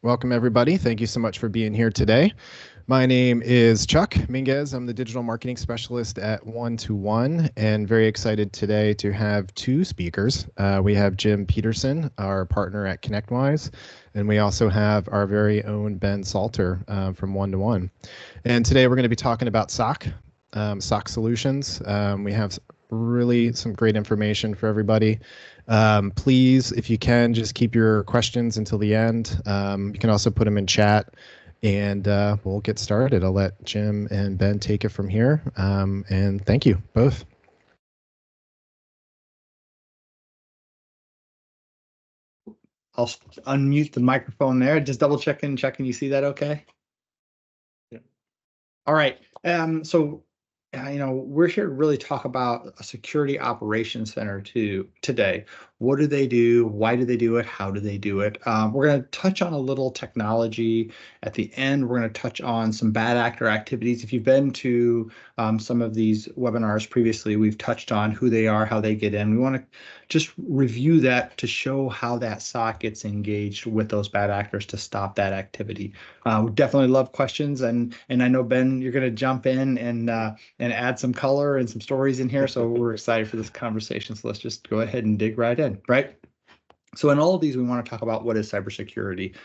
Welcome, everybody. Thank you so much for being here today. My name is Chuck Minguez. I'm the digital marketing specialist at 121, and very excited today to have two speakers. We have Jim Peterson, our partner at ConnectWise, and we also have our very own Ben Salter from 121. And today we're going to be talking about SOC, SOC solutions. We have really some great information for everybody. Please, if you can, just keep your questions until the end. You can also put them in chat, and we'll get started. I'll let Jim and Ben take it from here. And thank you both. I'll unmute the microphone there. Just double checking. You see that okay? Yeah. All right. We're here to really talk about a security operations center today. What do they do? Why do they do it? How do they do it? We're going to touch on a little technology. At the end, we're going to touch on some bad actor activities. If you've been to some of these webinars previously, we've touched on who they are, how they get in. We want to just review that to show how that SOC gets engaged with those bad actors to stop that activity. We definitely love questions, and I know, Ben, you're going to jump in and add some color and some stories in here. So we're excited for this conversation. So let's just go ahead and dig right in, right? So in all of these, we want to talk about what is cybersecurity.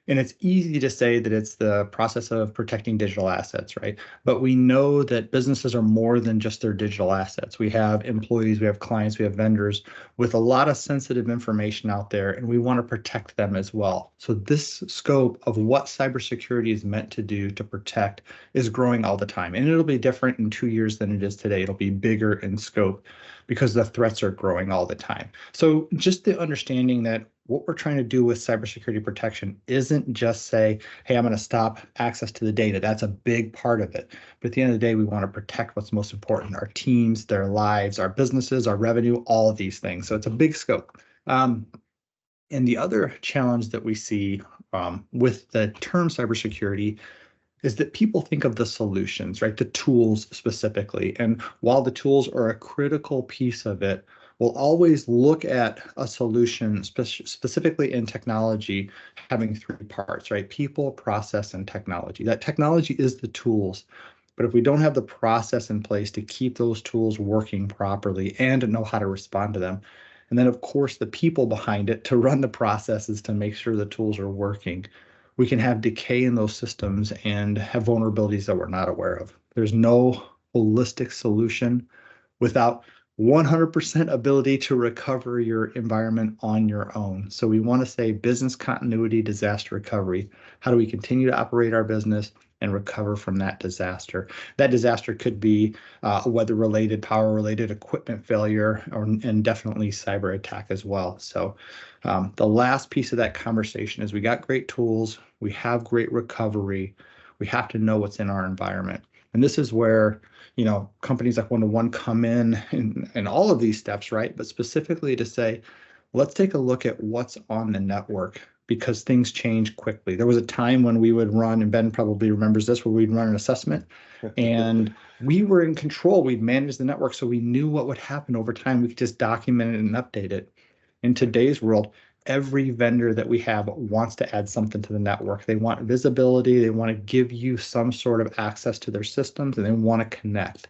And it's easy to say that it's the process of protecting digital assets, right? But we know that businesses are more than just their digital assets. We have employees, we have clients, we have vendors with a lot of sensitive information out there, and we want to protect them as well. So this scope of what cybersecurity is meant to do to protect is growing all the time. And it'll be different in 2 years than it is today. It'll be bigger in scope because the threats are growing all the time. So just the understanding that what we're trying to do with cybersecurity protection isn't just say, hey, I'm going to stop access to the data. That's a big part of it. But at the end of the day, we want to protect what's most important, our teams, their lives, our businesses, our revenue, all of these things. So it's a big scope. And the other challenge that we see with the term cybersecurity is that people think of the solutions, right? The tools specifically. And while the tools are a critical piece of it, we'll always look at a solution specifically in technology having three parts, right? People, process, and technology. That technology is the tools. But if we don't have the process in place to keep those tools working properly and know how to respond to them, and then, of course, the people behind it to run the processes to make sure the tools are working, we can have decay in those systems and have vulnerabilities that we're not aware of. There's no holistic solution without 100% ability to recover your environment on your own. So we want to say business continuity, disaster recovery. How do we continue to operate our business and recover from that disaster? That disaster could be weather-related, power-related, equipment failure, and definitely cyber attack as well. So the last piece of that conversation is we got great tools, we have great recovery, we have to know what's in our environment. And this is where, companies like 121 come in all of these steps, right? But specifically to say, let's take a look at what's on the network because things change quickly. There was a time when we would run, and Ben probably remembers this, where we'd run an assessment and we were in control. We'd manage the network so we knew what would happen over time. We could just document it and update it. In today's world, every vendor that we have wants to add something to the network. They want visibility. They want to give you some sort of access to their systems, and they want to connect.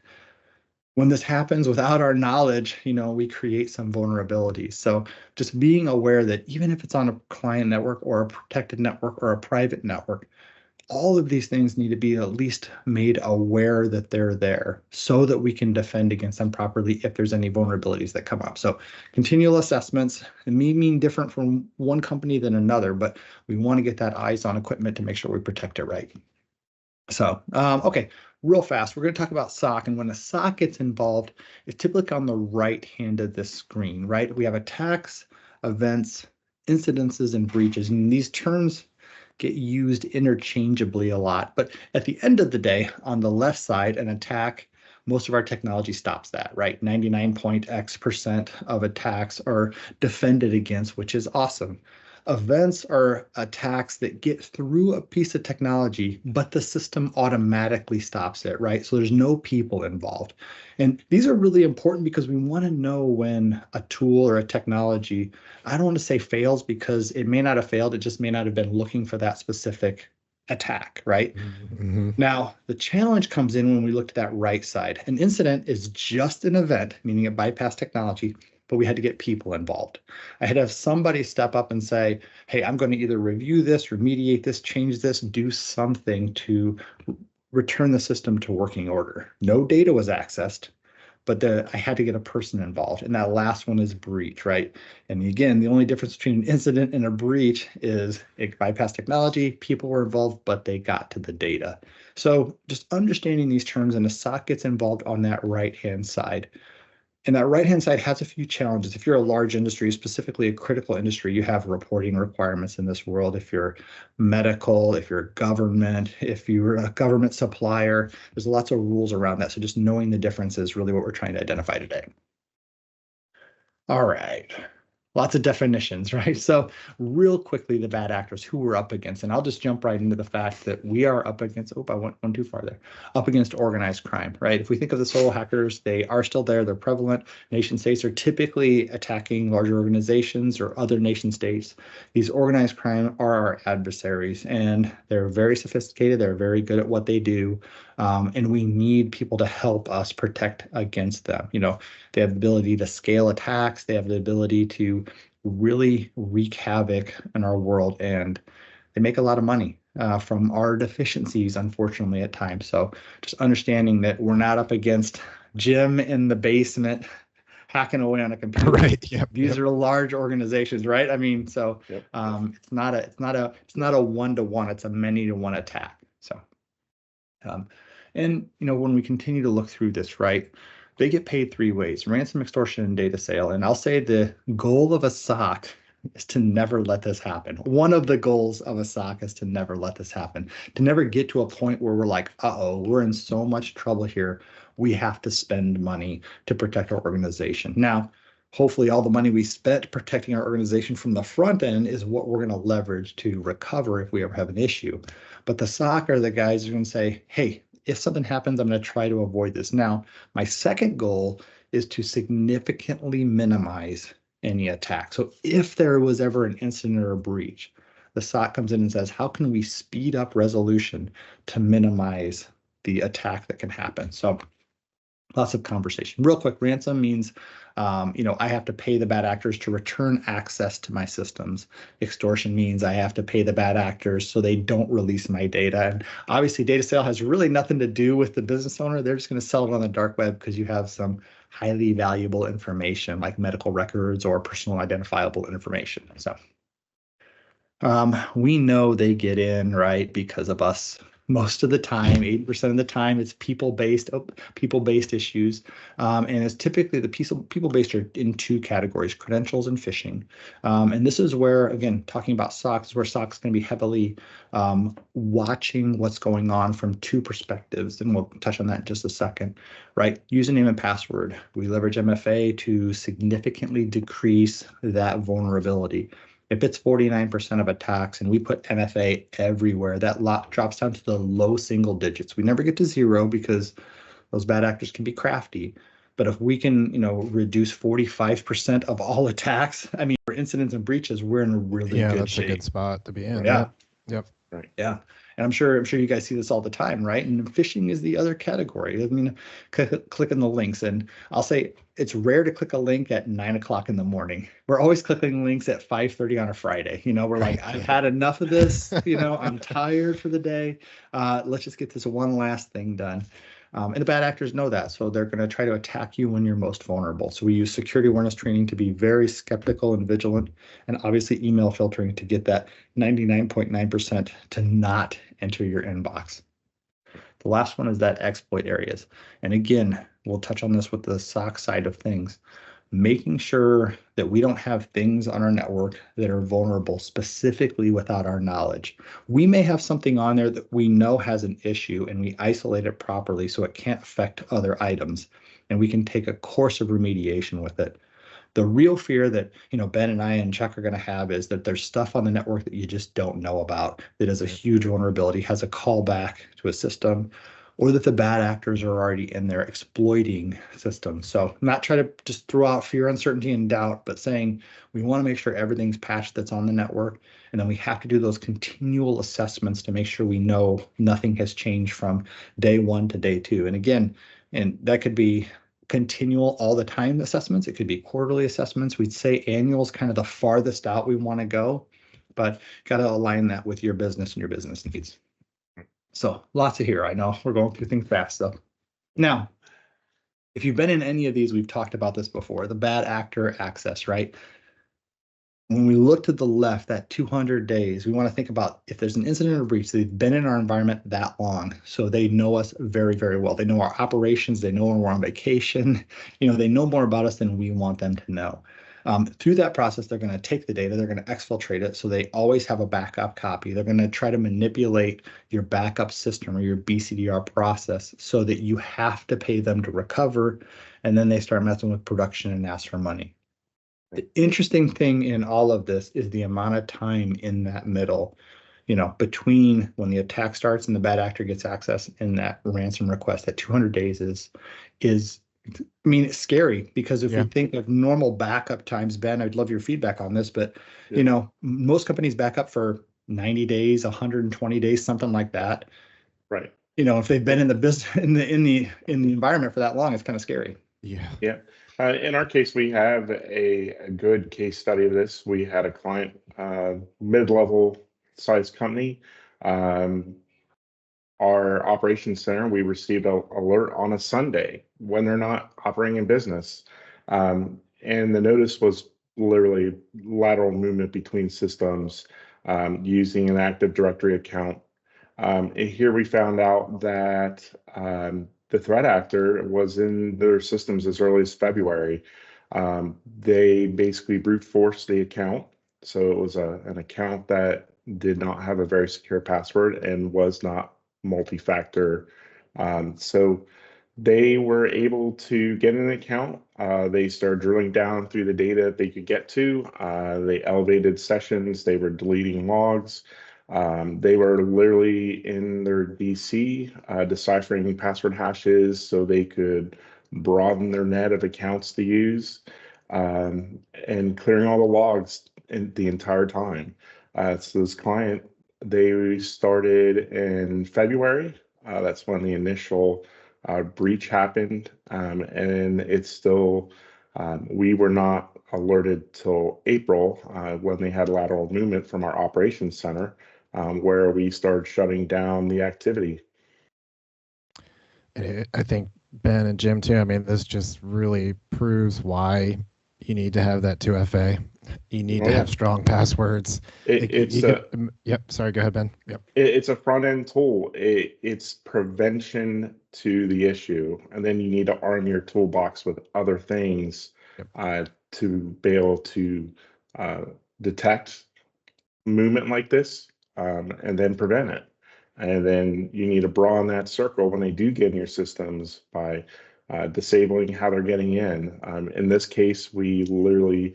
When this happens without our knowledge, we create some vulnerabilities. So just being aware that even if it's on a client network or a protected network or a private network, all of these things need to be at least made aware that they're there so that we can defend against them properly if there's any vulnerabilities that come up. So continual assessments, it may mean different from one company than another, but we want to get that eyes on equipment to make sure we protect it right. So, okay, real fast, we're going to talk about SOC. And when a SOC gets involved, it's typically on the right hand of the screen, right? We have attacks, events, incidences, and breaches. And these terms get used interchangeably a lot. But at the end of the day, on the left side, an attack, most of our technology stops that, right? 99.x% of attacks are defended against, which is awesome. Events are attacks that get through a piece of technology, but the system automatically stops it, right? So there's no people involved. And these are really important because we want to know when a tool or a technology, I don't want to say fails because it may not have failed, it just may not have been looking for that specific attack, right? Mm-hmm. Now, the challenge comes in when we look at that right side. An incident is just an event, meaning it bypassed technology, but we had to get people involved. I had to have somebody step up and say, hey, I'm going to either review this, remediate this, change this, do something to return the system to working order. No data was accessed, but I had to get a person involved. And that last one is breach, right? And again, the only difference between an incident and a breach is it bypassed technology, people were involved, but they got to the data. So just understanding these terms, and a SOC gets involved on that right-hand side. And that right-hand side has a few challenges. If you're a large industry, specifically a critical industry, you have reporting requirements in this world. If you're medical, if you're government, if you're a government supplier, there's lots of rules around that. So just knowing the difference is really what we're trying to identify today. All right. Lots of definitions, right? So real quickly, the bad actors who we're up against, and I'll just jump right into the fact that we are up against, I went one too far there, up against organized crime, right? If we think of the solo hackers, they are still there, they're prevalent. Nation states are typically attacking larger organizations or other nation states. These organized crime are our adversaries, and they're very sophisticated, they're very good at what they do, and we need people to help us protect against them. They have the ability to scale attacks. They have the ability to really wreak havoc in our world, and they make a lot of money from our deficiencies, unfortunately, at times. So just understanding that we're not up against Jim in the basement hacking away on a computer. Right. Yep. These are large organizations, right? I mean, so Yep. it's not a one-to-one. It's a many-to-one attack. So, and when we continue to look through this, right? They get paid three ways: ransom, extortion, and data sale. And I'll say the goal of a SOC is to never let this happen. One of the goals of a SOC is to never let this happen, to never get to a point where we're like, uh-oh, we're in so much trouble here. We have to spend money to protect our organization. Now, hopefully all the money we spent protecting our organization from the front end is what we're going to leverage to recover if we ever have an issue. But the SOC are the guys who are going to say, hey, if something happens, I'm going to try to avoid this. Now, my second goal is to significantly minimize any attack. So if there was ever an incident or a breach, the SOC comes in and says, how can we speed up resolution to minimize the attack that can happen? So lots of conversation. Real quick, ransom means, I have to pay the bad actors to return access to my systems. Extortion means I have to pay the bad actors so they don't release my data. And obviously, data sale has really nothing to do with the business owner. They're just going to sell it on the dark web because you have some highly valuable information like medical records or personal identifiable information. So we know they get in, right, because of us. Most of the time, 80% of the time, it's people-based issues. And it's typically the people-based are in two categories: credentials and phishing. And this is where, again, talking about SOCs, where SOCs can be heavily watching what's going on from two perspectives. And we'll touch on that in just a second, right? Username and password. We leverage MFA to significantly decrease that vulnerability. If it's 49% of attacks and we put MFA everywhere, that lot drops down to the low single digits. We never get to zero because those bad actors can be crafty. But if we can, reduce 45% of all attacks, I mean, for incidents and breaches, we're in a really good shape. Yeah, that's a good spot to be in. Yeah. Yep. Right. Yeah. And I'm sure you guys see this all the time, right? And phishing is the other category. I mean, clicking the links, and I'll say it's rare to click a link at 9 o'clock in the morning. We're always clicking links at 5:30 on a Friday. We're like, I've had enough of this. I'm tired for the day. Let's just get this one last thing done. And the bad actors know that, so they're going to try to attack you when you're most vulnerable. So we use security awareness training to be very skeptical and vigilant, and obviously email filtering to get that 99.9% to not enter your inbox. The last one is that exploit areas. And again, we'll touch on this with the SOC side of things. Making sure that we don't have things on our network that are vulnerable specifically without our knowledge. We may have something on there that we know has an issue and we isolate it properly so it can't affect other items, and we can take a course of remediation with it. The real fear that, Ben and I and Chuck are going to have is that there's stuff on the network that you just don't know about that is a huge vulnerability, has a callback to a system, or that the bad actors are already in there exploiting systems. So not try to just throw out fear, uncertainty, and doubt, but saying we want to make sure everything's patched that's on the network. And then we have to do those continual assessments to make sure we know nothing has changed from day one to day two. And again, and that could be continual all the time assessments. It could be quarterly assessments. We'd say annual is kind of the farthest out we want to go, but got to align that with your business and your business needs. So lots of here. I know we're going through things fast though. Now, if you've been in any of these, we've talked about this before, the bad actor access, right? When we look to the left, that 200 days, we want to think about if there's an incident or breach, they've been in our environment that long. So they know us very, very well. They know our operations. They know when we're on vacation. They know more about us than we want them to know. Through that process, they're going to take the data, they're going to exfiltrate it. So they always have a backup copy. They're going to try to manipulate your backup system or your BCDR process so that you have to pay them to recover. And then they start messing with production and ask for money. The interesting thing in all of this is the amount of time in that middle, between when the attack starts and the bad actor gets access and that ransom request. That 200 days is, it's scary, because if we think of normal backup times, Ben, I'd love your feedback on this, but most companies back up for 90 days, 120 days, something like that. Right. If they've been in the business in the environment for that long, it's kind of scary. Yeah. In our case, we have a good case study of this. We had a client, mid-level size company. Our operations center, we received an alert on a Sunday when they're not operating in business. And the notice was literally lateral movement between systems using an Active Directory account. And here we found out that the threat actor was in their systems as early as February. They basically brute forced the account. So it was an account that did not have a very secure password and was not multi-factor. So they were able to get an account. They started drilling down through the data they could get to. They elevated sessions. They were deleting logs. They were literally in their DC deciphering password hashes so they could broaden their net of accounts to use, and clearing all the logs the entire time. So this client, they started in February. That's when the initial breach happened, and it's still, we were not alerted till April when they had lateral movement from our operations center, where we started shutting down the activity. I think Ben and Jim too. I mean, this just really proves why you need to have that 2FA. You need to have strong passwords. Yep. Sorry, go ahead, Ben. Yep. It's a front end tool. It's prevention to the issue, and then you need to arm your toolbox with other things to be able to detect movement like this, and then prevent it. And then you need to broaden that circle when they do get in your systems by disabling how they're getting in. In this case, we literally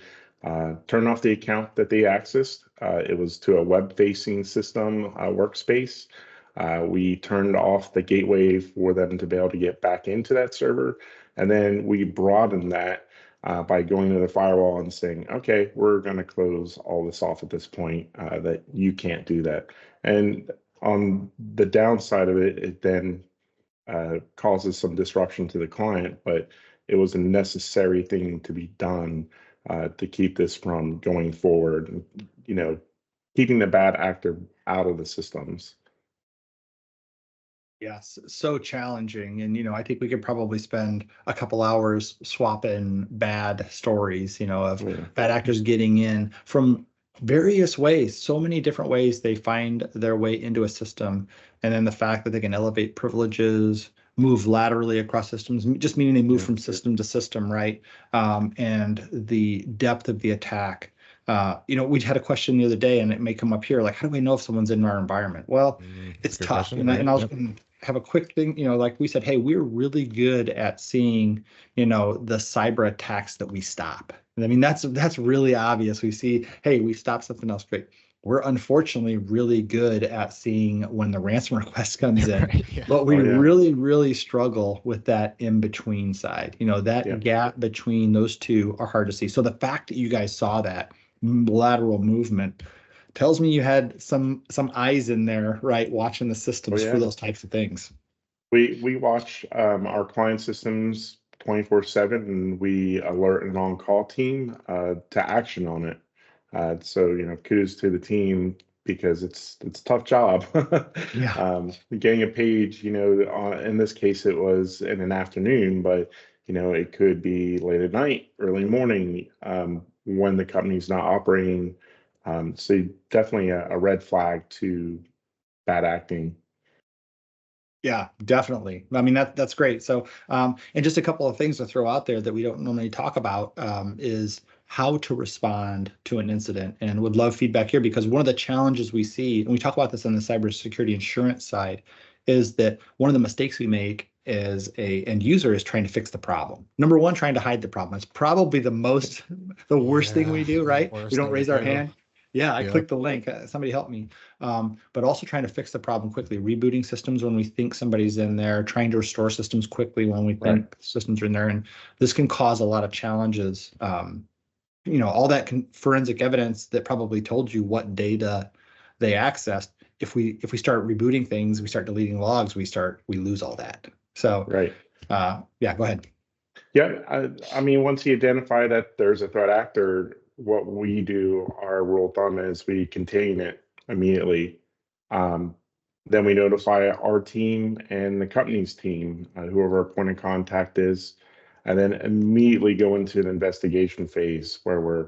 turned off the account that they accessed. It was to a web-facing system workspace. We turned off the gateway for them to be able to get back into that server. And then we broadened that by going to the firewall and saying, okay, we're going to close all this off at this point, that you can't do that. And on the downside of it, it then causes some disruption to the client, but it was a necessary thing to be done to keep this from going forward, keeping the bad actor out of the systems. Yes, so challenging. And, I think we could probably spend a couple hours swapping bad stories, of bad actors getting in from various ways, so many different ways they find their way into a system. And then the fact that they can elevate privileges, move laterally across systems, just meaning they move from system to system, right? And the depth of the attack. We had a question the other day, and it may come up here, like, how do we know if someone's in our environment? Well, it's tough. Question, have a quick thing, like we said, hey, we're really good at seeing, the cyber attacks that we stop. And I mean, that's really obvious. We see, hey, we stopped something else. Great. We're unfortunately really good at seeing when the ransom request comes in, Right, yeah. but we Oh, yeah. really, really struggle with that in between side. That Yeah. gap between those two are hard to see. So the fact that you guys saw that lateral movement tells me you had some eyes in there, right, watching the Oh, systems for yeah. those types of things. We watch our client systems 24/7, and we alert an on-call team to action on it. So kudos to the team, because it's a tough job. Yeah. Getting a page, in this case it was in an afternoon, but it could be late at night, early morning, when the company's not operating. So definitely a red flag to bad acting. Yeah, definitely. I mean, that's great. So, and just a couple of things to throw out there that we don't normally talk about is how to respond to an incident, and would love feedback here, because one of the challenges we see, and we talk about this on the cybersecurity insurance side, is that one of the mistakes we make as a end user is trying to fix the problem. Number one, trying to hide the problem. It's probably the worst thing we do, right? We Worst don't thing to raise our do. hand. Yeah, I Yep. clicked the link. Somebody help me. But also trying to fix the problem quickly, rebooting systems when we think somebody's in there, trying to restore systems quickly when we Right. think systems are in there. And this can cause a lot of challenges. All that forensic evidence that probably told you what data they accessed. If we start rebooting things, we start deleting logs, we lose all that. So Right. yeah, go ahead. Yeah, I mean, once you identify that there's a threat actor, what we do, our rule of thumb is we contain it immediately. Um, then we notify our team and the company's team, whoever our point of contact is, and then immediately go into an investigation phase where we're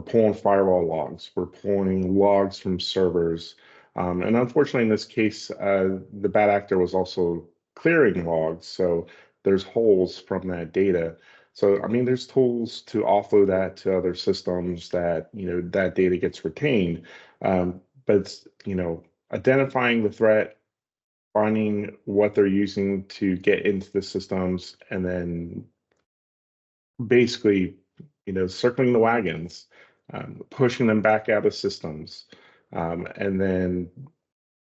pulling firewall logs, we're pulling logs from servers, and unfortunately, in this case, the bad actor was also clearing logs, so there's holes from that data. So, I mean, there's tools to offload that to other systems that, that data gets retained. But it's, identifying the threat, finding what they're using to get into the systems, and then basically, circling the wagons, pushing them back out of systems, and then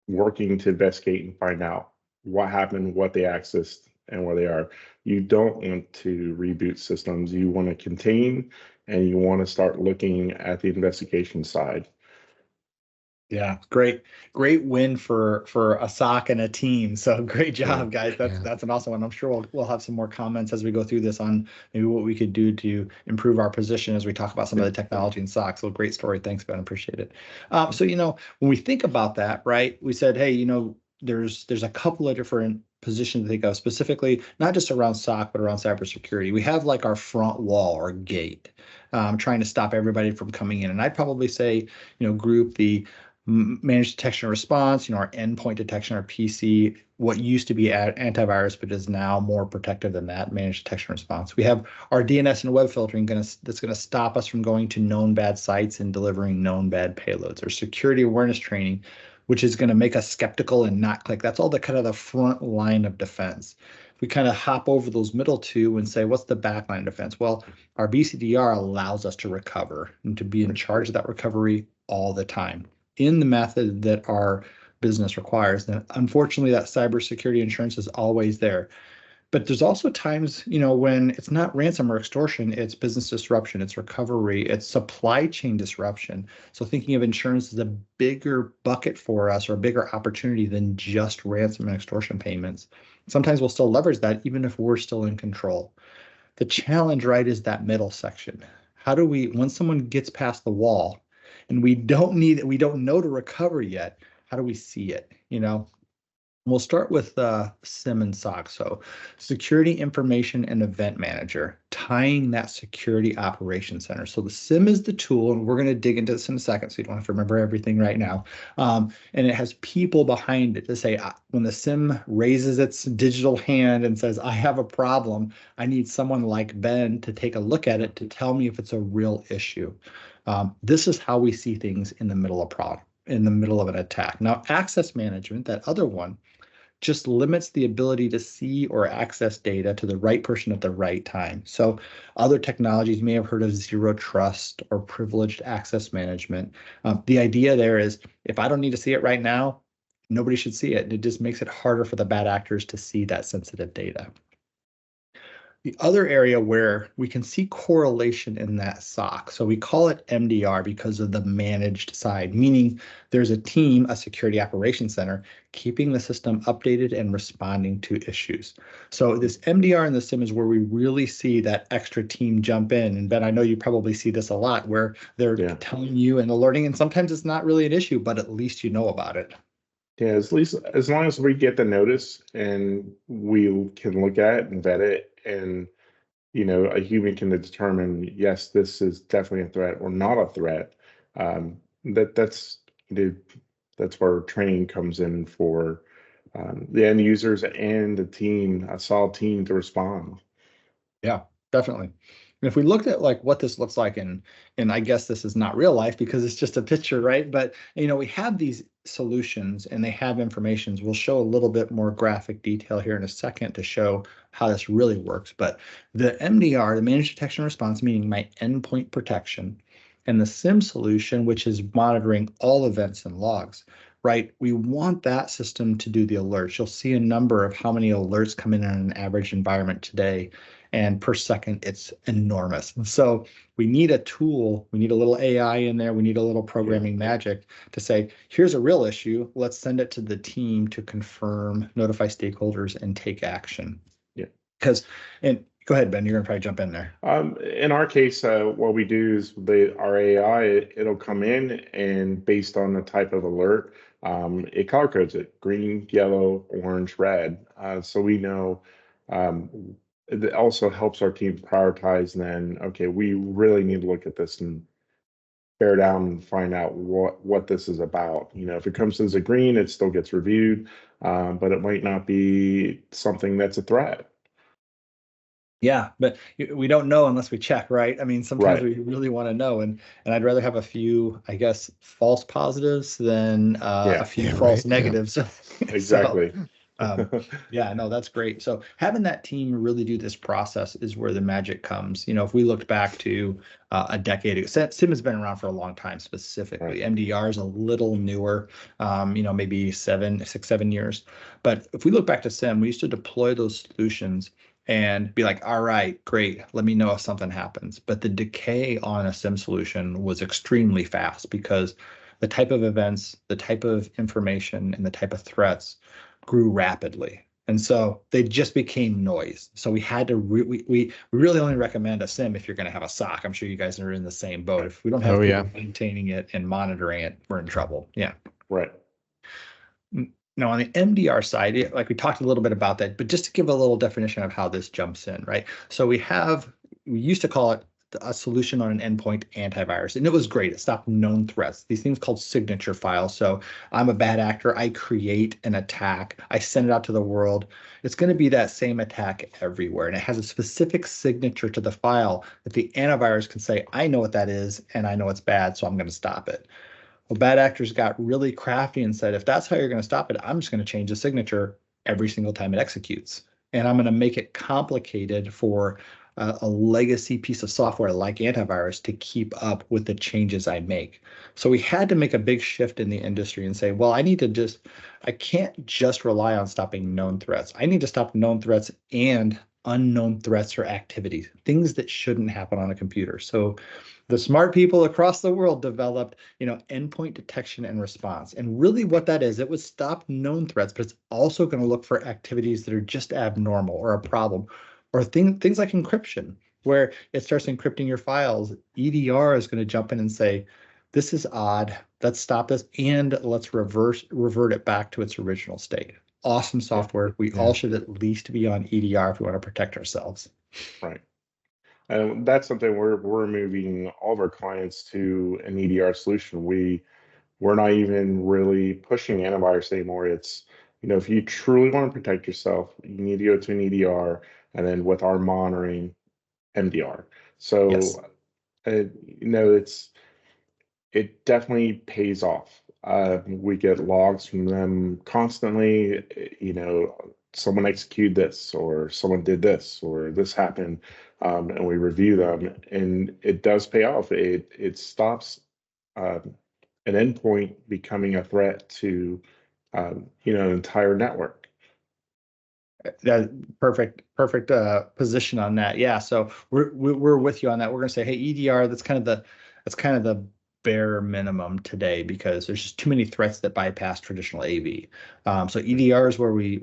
working to investigate and find out what happened, what they accessed, and where they are. You don't want to reboot systems. You want to contain, and you want to start looking at the investigation side. Yeah, great win for a SOC and a team. So great Yeah. job, guys. That's an awesome one. I'm sure we'll have some more comments as we go through this on maybe what we could do to improve our position as we talk about some of the technology in SOC. So great story. Thanks, Ben. Appreciate it. So when we think about that, right? We said, hey, there's a couple of different positions to think of, specifically not just around SOC but around cybersecurity. We have like our front wall or gate, trying to stop everybody from coming in. And I'd probably say, group the managed detection and response, our endpoint detection, our PC, what used to be antivirus, but is now more protective than that, managed detection and response. We have our DNS and web filtering that's going to stop us from going to known bad sites and delivering known bad payloads. Our security awareness training, which is going to make us skeptical and not click. That's all the kind of the front line of defense. We kind of hop over those middle two and say, what's the back line of defense? Well, our BCDR allows us to recover and to be in charge of that recovery all the time in the method that our business requires. And unfortunately, that cybersecurity insurance is always there. But there's also times, when it's not ransom or extortion, it's business disruption, it's recovery, it's supply chain disruption. So thinking of insurance as a bigger bucket for us, or a bigger opportunity than just ransom and extortion payments. Sometimes we'll still leverage that even if we're still in control. The challenge, right, is that middle section. How do we, when someone gets past the wall and we don't know to recover yet, how do we see it? We'll start with SIM and SOC. So security information and event manager, tying that security operations center. So the SIM is the tool, and we're going to dig into this in a second, so you don't have to remember everything right now. And it has people behind it to say, when the SIM raises its digital hand and says, I have a problem, I need someone like Ben to take a look at it to tell me if it's a real issue. This is how we see things in the middle of an attack. Now, access management, that other one, just limits the ability to see or access data to the right person at the right time. So other technologies, you may have heard of zero trust or privileged access management. The idea there is if I don't need to see it right now, nobody should see it. It just makes it harder for the bad actors to see that sensitive data. The other area where we can see correlation in that SOC, so we call it MDR because of the managed side, meaning there's a team, a security operations center, keeping the system updated and responding to issues. So this MDR in the SIM is where we really see that extra team jump in. And Ben, I know you probably see this a lot where they're telling you and alerting, and sometimes it's not really an issue, but at least you know about it. Yeah, at least as long as we get the notice and we can look at it and vet it, and a human can determine, yes, this is definitely a threat or not a threat. That's where training comes in for the end users and the team, a solid team to respond. Yeah, definitely. And if we looked at like what this looks like and I guess this is not real life because it's just a picture, right? But we have these solutions and they have informations. We'll show a little bit more graphic detail here in a second to show how this really works. But the MDR, the managed detection response, meaning my endpoint protection, and the SIM solution, which is monitoring all events and logs, right? We want that system to do the alerts. You'll see a number of how many alerts come in an average environment today. And per second, it's enormous. And so we need a tool, we need a little AI in there, we need a little programming magic to say, here's a real issue, let's send it to the team to confirm, notify stakeholders, and take action. Yeah. And go ahead, Ben, you're gonna probably jump in there. In our case, what we do is our AI, it'll come in and based on the type of alert, it color codes it: green, yellow, orange, red. So we know. It also helps our team prioritize then, okay, we really need to look at this and bear down and find out what this is about. If it comes as a green, it still gets reviewed, but it might not be something that's a threat. Yeah, but we don't know unless we check, right? I mean, sometimes we really want to know, and I'd rather have a few, I guess, false positives than a few false negatives. Yeah. Exactly. Yeah, no, that's great. So having that team really do this process is where the magic comes. If we looked back to a decade ago, SIM has been around for a long time. Specifically, MDR is a little newer, maybe 6, 7 years. But if we look back to SIM, we used to deploy those solutions and be like, all right, great, let me know if something happens. But the decay on a SIM solution was extremely fast because the type of events, the type of information, and the type of threats grew rapidly. And so they just became noise. So we had to, we really only recommend a SIM if you're going to have a SOC. I'm sure you guys are in the same boat. If we don't have people maintaining it and monitoring it, we're in trouble. Yeah. Right. Now, on the MDR side, like we talked a little bit about that, but just to give a little definition of how this jumps in, right? So we used to call it a solution on an endpoint antivirus, and it was great. It stopped known threats, these things called signature files. So I'm a bad actor, I create an attack, I send it out to the world. It's going to be that same attack everywhere, and it has a specific signature to the file that the antivirus can say, I know what that is, and I know it's bad, so I'm going to stop it. Well, bad actors got really crafty and said, if that's how you're going to stop it, I'm just going to change the signature every single time it executes. And I'm going to make it complicated for a legacy piece of software like antivirus to keep up with the changes I make. So we had to make a big shift in the industry and say, well, I can't just rely on stopping known threats. I need to stop known threats and unknown threats or activities, things that shouldn't happen on a computer. So the smart people across the world developed, endpoint detection and response. And really what that is, it would stop known threats, but it's also going to look for activities that are just abnormal or a problem, or things like encryption, where it starts encrypting your files. EDR is going to jump in and say, this is odd, let's stop this, and let's revert it back to its original state. Awesome software. We all should at least be on EDR if we want to protect ourselves. Right. And that's something we're moving all of our clients to an EDR solution. We're not even really pushing antivirus anymore. It's, if you truly want to protect yourself, you need to go to an EDR, and then with our monitoring, MDR. So, it definitely pays off. We get logs from them constantly. Someone executed this, or someone did this, or this happened, and we review them, and it does pay off. It stops an endpoint becoming a threat to an entire network. That perfect position on that. Yeah, so we're with you on that. We're gonna say, hey, EDR, that's kind of the bare minimum today, because there's just too many threats that bypass traditional AV. So EDR is where we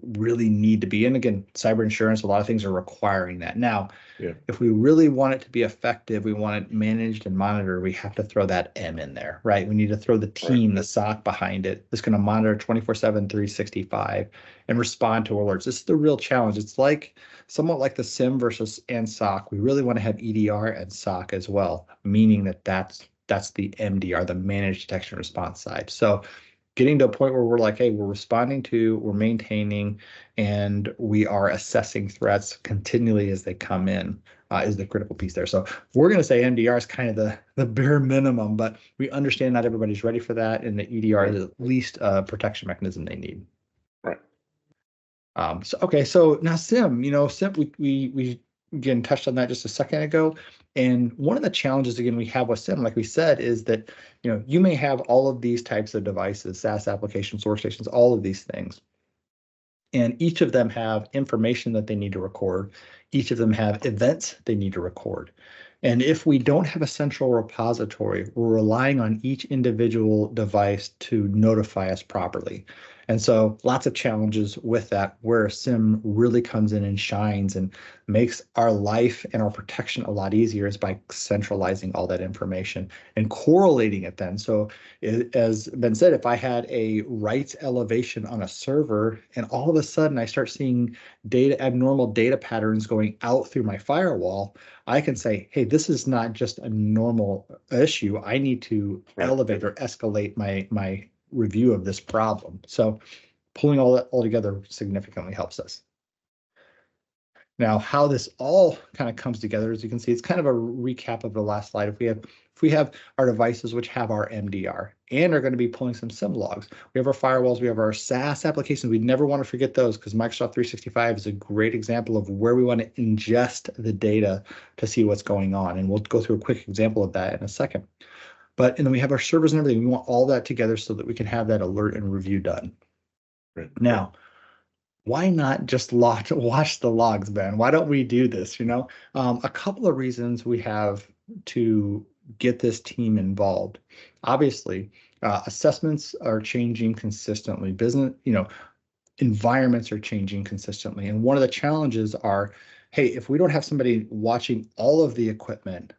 really need to be. And again, cyber insurance, a lot of things are requiring that. Now, Yeah. if we really want it to be effective, we want it managed and monitored, we have to throw that M in there, right? We need to throw the team, the SOC behind it, that's going to monitor 24/7, 365 and respond to alerts. This is the real challenge. It's somewhat like the SIM versus and SOC. We really want to have EDR and SOC as well, meaning that's the MDR, the managed detection response side. So getting to a point where we're like, hey, we're responding to, we're maintaining, and we are assessing threats continually as they come in is the critical piece there. So we're going to say MDR is kind of the bare minimum, but we understand not everybody's ready for that, and the EDR is at least a protection mechanism they need. Right. So now SIM, SIM, we again touched on that just a second ago. And one of the challenges, again, we have with SIM, like we said, is that, you may have all of these types of devices, SaaS applications, workstations, all of these things. And each of them have information that they need to record. Each of them have events they need to record. And if we don't have a central repository, we're relying on each individual device to notify us properly. And so lots of challenges with that, where SIM really comes in and shines and makes our life and our protection a lot easier, is by centralizing all that information and correlating it then. So as Ben said, if I had a rights elevation on a server and all of a sudden I start seeing abnormal data patterns going out through my firewall, I can say, hey, this is not just a normal issue. I need to elevate or escalate my review of this problem. So pulling all that all together significantly helps us. Now, how this all kind of comes together, as you can see, it's kind of a recap of the last slide. If we have our devices which have our MDR and are going to be pulling some SIM logs, we have our firewalls, we have our SaaS applications. We never want to forget those, because Microsoft 365 is a great example of where we want to ingest the data to see what's going on. And we'll go through a quick example of that in a second. And then we have our servers and everything. We want all that together so that we can have that alert and review done. Right. Now, why not just watch the logs, Ben? Why don't we do this? A couple of reasons we have to get this team involved. Obviously, assessments are changing consistently. Business, environments are changing consistently. And one of the challenges are, hey, if we don't have somebody watching all of the equipment,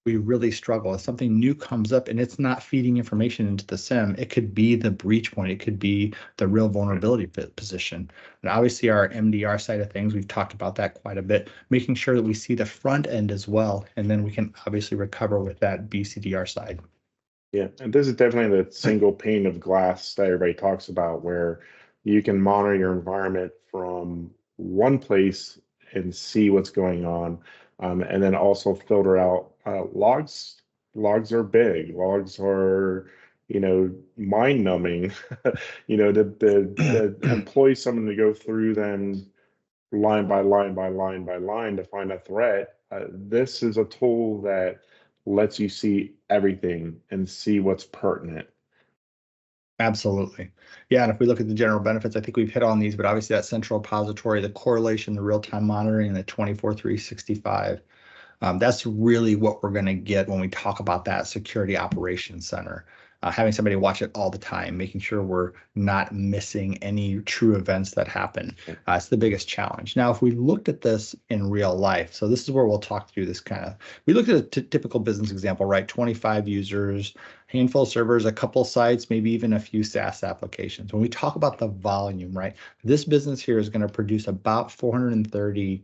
we really struggle. If something new comes up and it's not feeding information into the SIM, it could be the breach point. It could be the real vulnerability position. And obviously our MDR side of things, we've talked about that quite a bit, making sure that we see the front end as well. And then we can obviously recover with that BCDR side. Yeah, and this is definitely the single pane of glass that everybody talks about, where you can monitor your environment from one place and see what's going on, and then also filter out logs. Logs are big. Logs are, mind numbing. To employ someone to go through them line by line by line by line to find a threat. This is a tool that lets you see everything and see what's pertinent. Absolutely. Yeah, and if we look at the general benefits, I think we've hit on these, but obviously that central repository, the correlation, the real-time monitoring, and the 24/365, that's really what we're going to get when we talk about that security operations center. Having somebody watch it all the time, making sure we're not missing any true events that happen. It's the biggest challenge. Now, if we looked at this in real life, so this is where we'll talk through this we looked at a typical business example, right? 25 users, handful of servers, a couple sites, maybe even a few SaaS applications. When we talk about the volume, right? This business here is going to produce about 430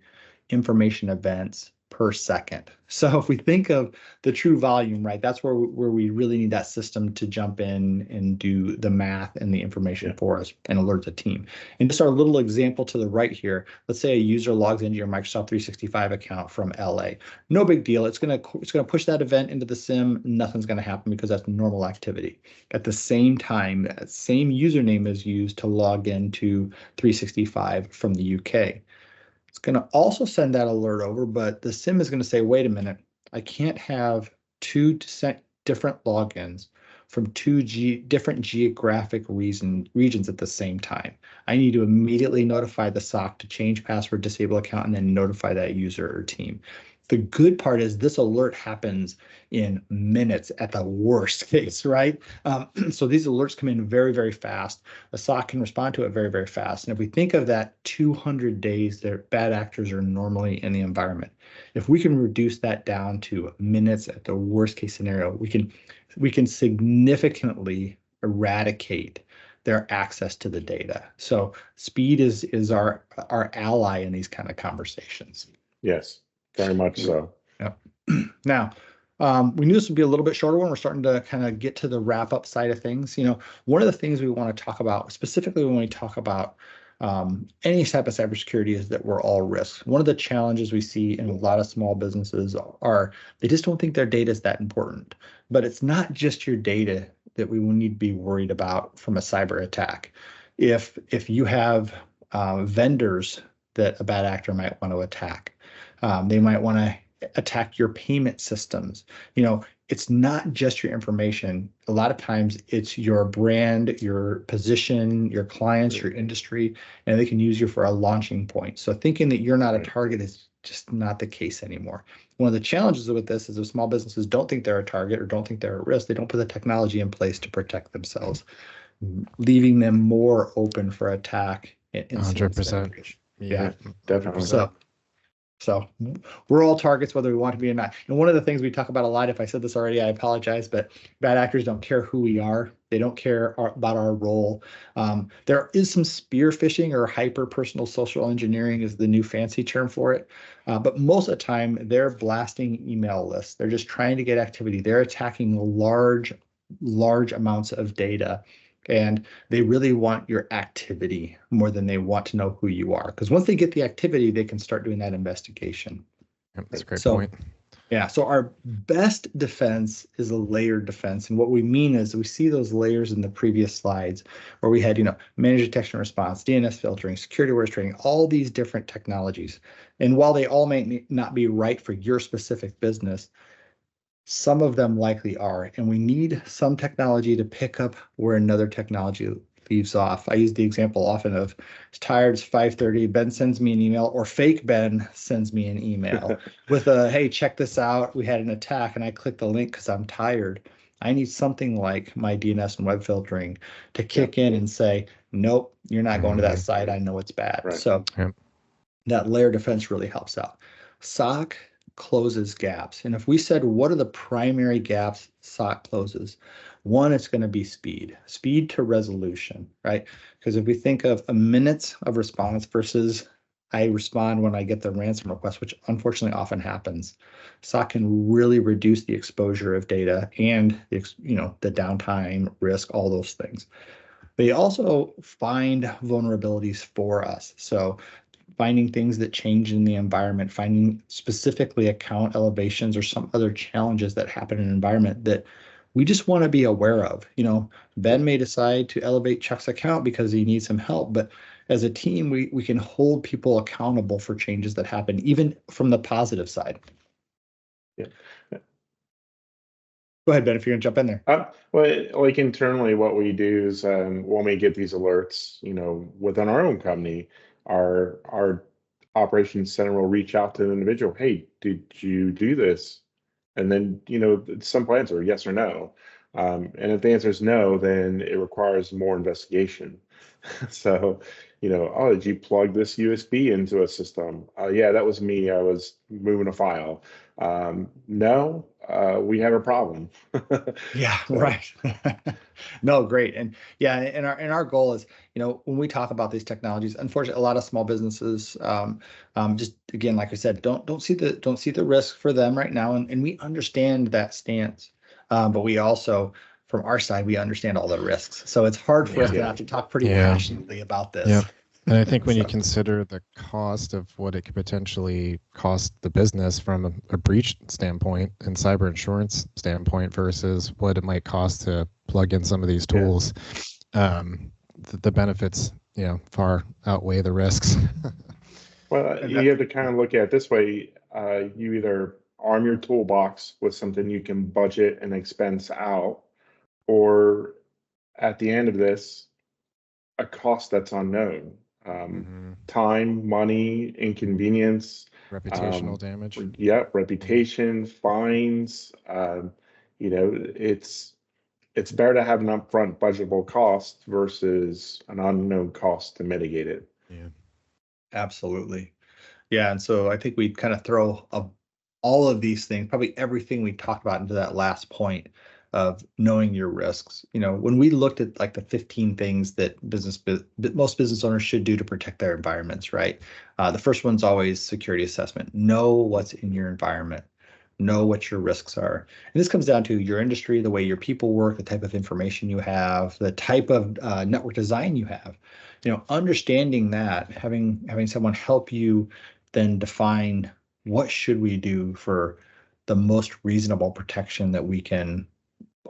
information events per second. So if we think of the true volume, right, that's where we really need that system to jump in and do the math and the information for us and alert the team. And just our little example to the right here, let's say a user logs into your Microsoft 365 account from LA. No big deal. It's gonna push that event into the SIM. Nothing's gonna happen because that's normal activity. At the same time, that same username is used to log into 365 from the UK. It's going to also send that alert over, but the SIM is going to say, wait a minute, I can't have two different logins from two different geographic regions at the same time. I need to immediately notify the SOC to change password, disable account, and then notify that user or team. The good part is this alert happens in minutes at the worst case, right? So these alerts come in very, very fast. The SOC can respond to it very, very fast. And if we think of that 200 days that bad actors are normally in the environment, if we can reduce that down to minutes at the worst case scenario, we can significantly eradicate their access to the data. So speed is our ally in these kind of conversations. Yes, very much so. Yep. Now, we knew this would be a little bit shorter one. We're starting to kind of get to the wrap up side of things. One of the things we want to talk about, specifically when we talk about any type of cybersecurity, is that we're all risks. One of the challenges we see in a lot of small businesses are they just don't think their data is that important. But it's not just your data that we will need to be worried about from a cyber attack. If you have vendors that a bad actor might want to attack, they might want to attack your payment systems. It's not just your information. A lot of times it's your brand, your position, your clients, your industry, and they can use you for a launching point. So thinking that you're not a target is just not the case anymore. One of the challenges with this is if small businesses don't think they're a target or don't think they're at risk, they don't put the technology in place to protect themselves, leaving them more open for attack. 100%. Yeah, definitely. So we're all targets, whether we want to be or not. And one of the things we talk about a lot, if I said this already, I apologize, but bad actors don't care who we are. They don't care about our role. There is some spear phishing, or hyper personal social engineering is the new fancy term for it. But most of the time they're blasting email lists. They're just trying to get activity. They're attacking large amounts of data. And they really want your activity more than they want to know who you are. Because once they get the activity, they can start doing that investigation. Yep, that's a great point. Yeah, so our best defense is a layered defense. And what we mean is we see those layers in the previous slides where we had, managed detection and response, DNS filtering, security awareness training, all these different technologies. And while they all may not be right for your specific business, some of them likely are, and we need some technology to pick up where another technology leaves off. I use the example often of it's tired, it's 5:30, Ben sends me an email, or fake Ben sends me an email with a, hey, check this out, we had an attack, and I click the link because I'm tired. I need something like my DNS and web filtering to kick in and say, nope, you're not going to that site, I know it's bad. Right. So that layer defense really helps out. SOC closes gaps. And if we said, what are the primary gaps SOC closes? One, it's going to be speed to resolution, right? Because if we think of a minute of response versus I respond when I get the ransom request, which unfortunately often happens, SOC can really reduce the exposure of data and the downtime risk, all those things. They also find vulnerabilities for us. So finding things that change in the environment, finding specifically account elevations or some other challenges that happen in an environment that we just want to be aware of. Ben may decide to elevate Chuck's account because he needs some help, but as a team, we can hold people accountable for changes that happen, even from the positive side. Yeah. Go ahead, Ben, if you're going to jump in there. Well, like internally, what we do is when we get these alerts, within our own company, our operations center will reach out to an individual. Hey, did you do this? And then, some plans are yes or no. And if the answer is no, then it requires more investigation. So, oh, did you plug this USB into a system? Yeah, that was me. I was moving a file. No, we have a problem. Yeah, So, right. No, great. And yeah, and our goal is, when we talk about these technologies, unfortunately, a lot of small businesses, just again, like I said, don't see the risk for them right now, and we understand that stance, but we also, from our side, we understand all the risks. So it's hard for us to Yeah. have to talk pretty Yeah. passionately about this. Yeah. And I think when you So, consider the cost of what it could potentially cost the business from a breach standpoint and cyber insurance standpoint versus what it might cost to plug in some of these Yeah. tools, the benefits, far outweigh the risks. Well, and you have to kind of look at it this way. You either arm your toolbox with something you can budget and expense out, or at the end of this, a cost that's unknown. Time, money, inconvenience, Reputational damage. reputation, fines. It's better to have an upfront budgetable cost versus an unknown cost to mitigate it. Yeah. absolutely. Yeah, and so I think we kind of throw all of these things, probably everything we talked about, into that last point of knowing your risks. When we looked at like the 15 things that most business owners should do to protect their environments, right? The first one's always security assessment. Know what's in your environment. Know what your risks are. And this comes down to your industry, the way your people work, the type of information you have, the type of network design you have. Understanding that, having someone help you then define what should we do for the most reasonable protection that we can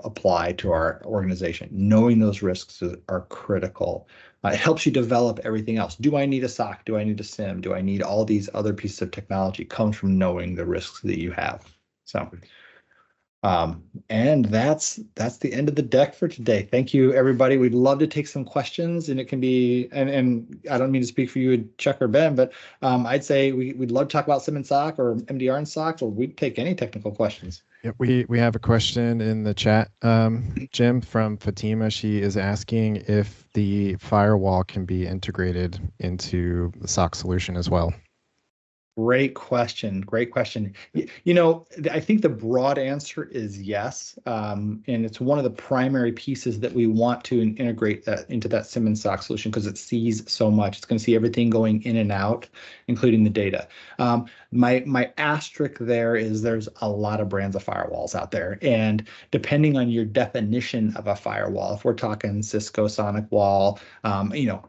apply to our organization. Knowing those risks are critical. It helps you develop everything else. Do I need a SOC? Do I need a SIM? Do I need all these other pieces of technology? Comes from knowing the risks that you have. So, and that's the end of the deck for today. Thank you, everybody. We'd love to take some questions, and it can be, and I don't mean to speak for you, Chuck or Ben, but I'd say we'd love to talk about SIM and SOC or MDR and SOC, or we'd take any technical questions. Yeah, we have a question in the chat, Jim, from Fatima. She is asking if the firewall can be integrated into the SOC solution as well. Great question. Great question. I think the broad answer is yes. And it's one of the primary pieces that we want to integrate that into that SIM and SOC solution, because it sees so much. It's going to see everything going in and out, including the data. My asterisk there is there's a lot of brands of firewalls out there. And depending on your definition of a firewall, if we're talking Cisco, SonicWall,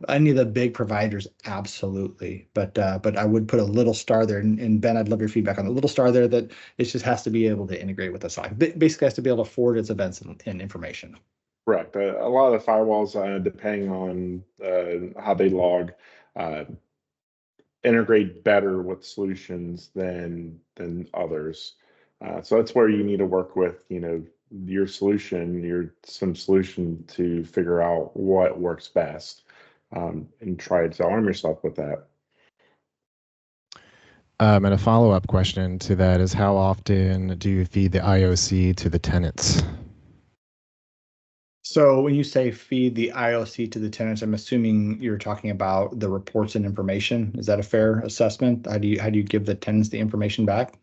any of the big providers, absolutely. But I would put a little star there, and Ben, I'd love your feedback on the little star there, that it just has to be able to integrate with the SOC. Basically has to be able to forward its events and information. Correct. A lot of the firewalls, depending on how they log, integrate better with solutions than others. So that's where you need to work with, your SIM solution to figure out what works best, and try to arm yourself with that. And a follow-up question to that is, how often do you feed the IOC to the tenants? So when you say feed the IOC to the tenants, I'm assuming you're talking about the reports and information. Is that a fair assessment? How do you give the tenants the information back?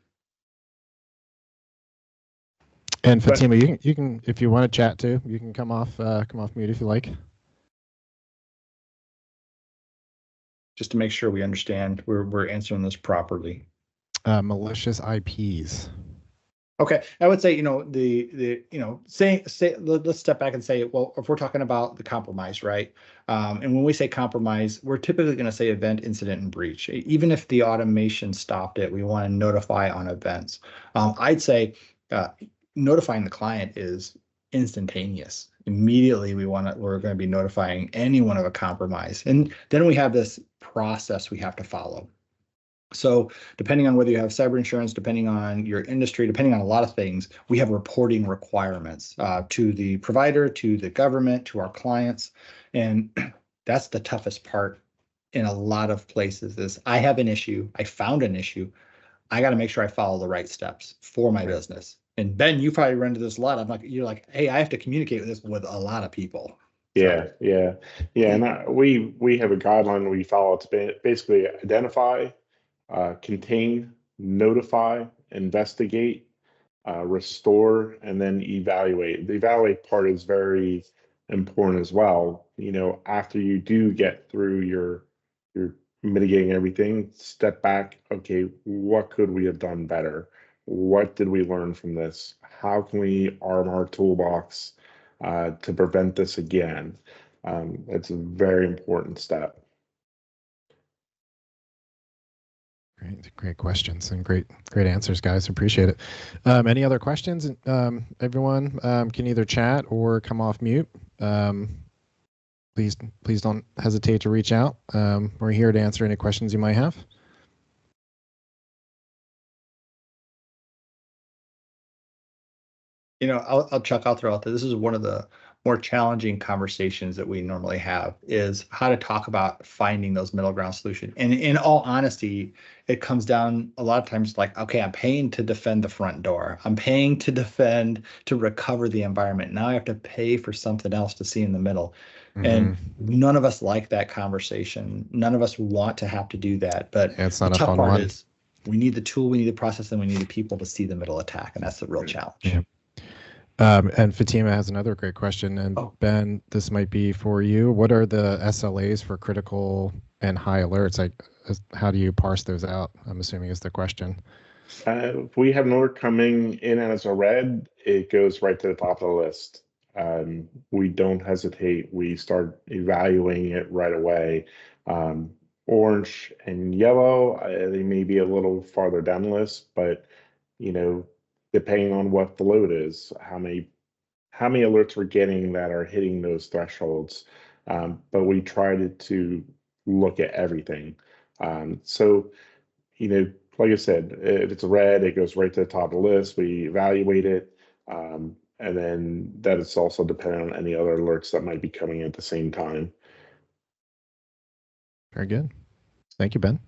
And Fatima, you can if you want to chat too, you can come off mute if you like. Just to make sure we understand we're answering this properly. Malicious IPs. Okay, I would say, let's step back and say, well, if we're talking about the compromise, right? And when we say compromise, we're typically going to say event, incident, and breach. Even if the automation stopped it, we want to notify on events. I'd say notifying the client is instantaneous. Immediately, we're going to be notifying anyone of a compromise, and then we have this process we have to follow. So depending on whether you have cyber insurance, depending on your industry, depending on a lot of things, we have reporting requirements to the provider, to the government, to our clients. And that's the toughest part in a lot of places is I have an issue. I found an issue. I got to make sure I follow the right steps for my business. And Ben, you probably run into this a lot. You're like, hey, I have to communicate with this with a lot of people. Yeah, yeah, yeah. And we have a guideline we follow. It's basically identify, contain, notify, investigate, restore, and then evaluate. The evaluate part is very important as well. After you do get through your mitigating everything, step back. Okay, what could we have done better? What did we learn from this? How can we arm our toolbox to prevent this again? It's a very important step. Great questions and great answers, guys. Appreciate it. Any other questions? Everyone can either chat or come off mute. Please don't hesitate to reach out. We're here to answer any questions you might have. I'll throw out that this is one of the more challenging conversations that we normally have, is how to talk about finding those middle ground solutions. And in all honesty, it comes down a lot of times like, okay, I'm paying to defend the front door. I'm paying to recover the environment. Now I have to pay for something else to see in the middle. And none of us like that conversation. None of us want to have to do that. But it's not the a tough fun part one. is we need the tool, we need the process, and we need the people to see the middle attack. And that's the real challenge. Yeah. And Fatima has another great question. And Ben, this might be for you. What are the SLAs for critical and high alerts? Like, how do you parse those out? I'm assuming is the question. If we have an alert coming in as a red, it goes right to the top of the list. We don't hesitate. We start evaluating it right away. Orange and yellow, they may be a little farther down the list, but depending on what the load is, how many alerts we're getting that are hitting those thresholds. But we try to look at everything. So, like I said, if it's a red, it goes right to the top of the list. We evaluate it. And then that is also dependent on any other alerts that might be coming at the same time. Very good. Thank you, Ben.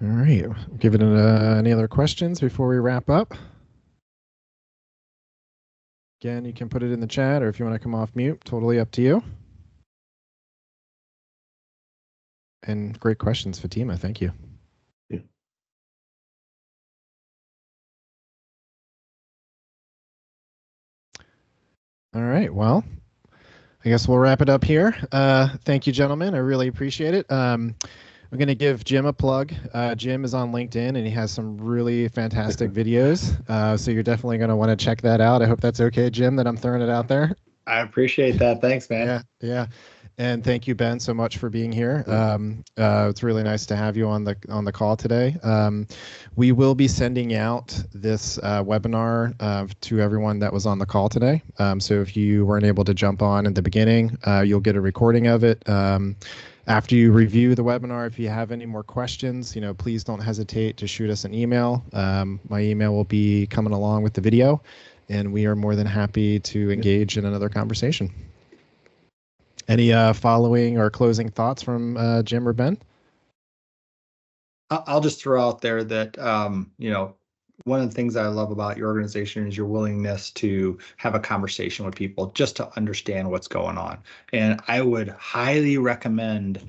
All right. Give it any other questions before we wrap up? Again, you can put it in the chat, or if you want to come off mute, totally up to you. And great questions, Fatima. Thank you. Yeah. All right. Well, I guess we'll wrap it up here. Thank you, gentlemen. I really appreciate it. I'm going to give Jim a plug. Jim is on LinkedIn, and he has some really fantastic videos. So you're definitely going to want to check that out. I hope that's okay, Jim, that I'm throwing it out there. I appreciate that. Thanks, man. Yeah. And thank you, Ben, so much for being here. It's really nice to have you on the call today. We will be sending out this webinar to everyone that was on the call today. So if you weren't able to jump on at the beginning, you'll get a recording of it. After you review the webinar, if you have any more questions, please don't hesitate to shoot us an email. My email will be coming along with the video, and we are more than happy to engage in another conversation. Any following or closing thoughts from Jim or Ben? I'll just throw out there that, one of the things I love about your organization is your willingness to have a conversation with people just to understand what's going on. And I would highly recommend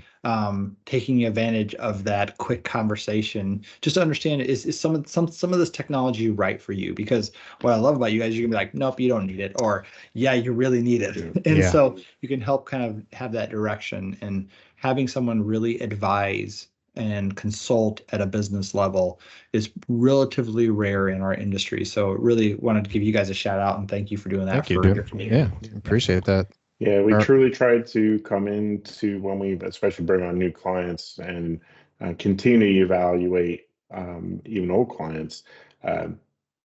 taking advantage of that quick conversation just to understand, is some of this technology right for you? Because what I love about you guys, you can be like, nope, you don't need it, or yeah, you really need it. And so you can help kind of have that direction, and having someone really advise and consult at a business level is relatively rare in our industry. So really wanted to give you guys a shout out and thank you for doing that. Thank you, dude. Yeah, appreciate that. Yeah, we truly tried to come into when we especially bring on new clients and continue to evaluate even old clients,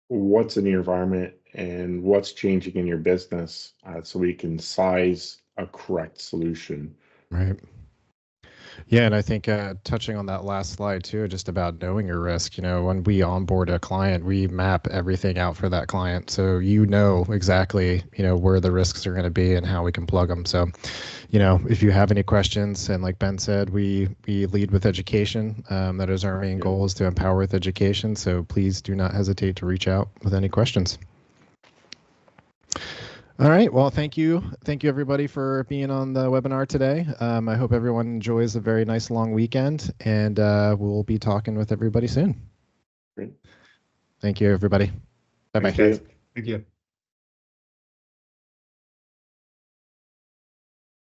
what's in the environment and what's changing in your business, so we can size a correct solution. Right. Yeah, and I think touching on that last slide too, just about knowing your risk. When we onboard a client, we map everything out for that client, so exactly where the risks are going to be and how we can plug them. So, if you have any questions, and like Ben said, we lead with education. That is our main goal, is to empower with education. So please do not hesitate to reach out with any questions. All right. Well, thank you. Thank you, everybody, for being on the webinar today. I hope everyone enjoys a very nice long weekend, and we'll be talking with everybody soon. Great. Thank you, everybody. Bye-bye. Thank you.